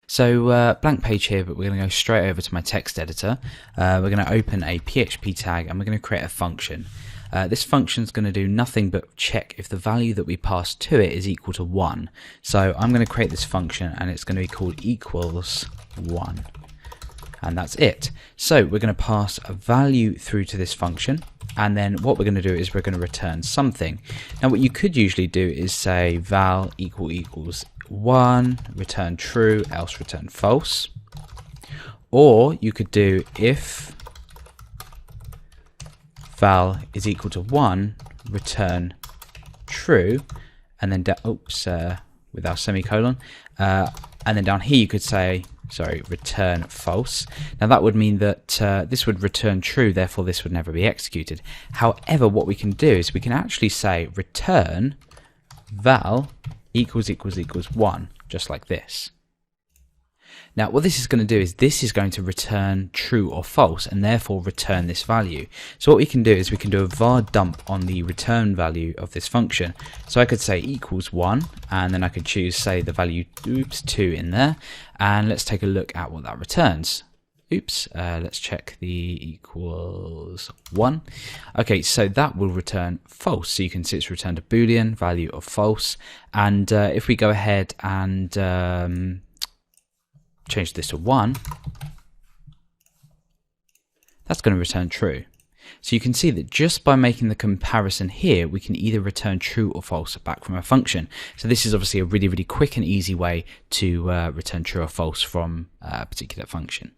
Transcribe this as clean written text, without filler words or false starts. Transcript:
So blank page here, but we're going to go straight over to my text editor. We're going to open a PHP tag and we're going to create a function. This function is going to do nothing but check if the value that we pass to it is equal to 1. So I'm going to create this function and it's going to be called equals 1. And that's it. So we're going to pass a value through to this function, and then what we're going to do is we're going to return something. Now what you could usually do is say val equals 1, return true, else return false. Or you could do if val is equal to 1, return true, and then with our semicolon, and then down here you could say return false. Now that would mean that this would return true, therefore this would never be executed. However, what we can do is we can actually say return val equals 1, just like this. Now what this is going to do is this is going to return true or false and therefore return this value. So what we can do is we can do a var dump on the return value of this function. So I could say equals 1 and then I could choose say the value 2 in there, and let's take a look at what that returns. Let's check the equals 1. Okay, so that will return false. So you can see it's returned a boolean value of false, and if we go ahead and change this to 1, that's going to return true. So you can see that just by making the comparison here, we can either return true or false back from a function. So this is obviously a really quick and easy way to return true or false from a particular function.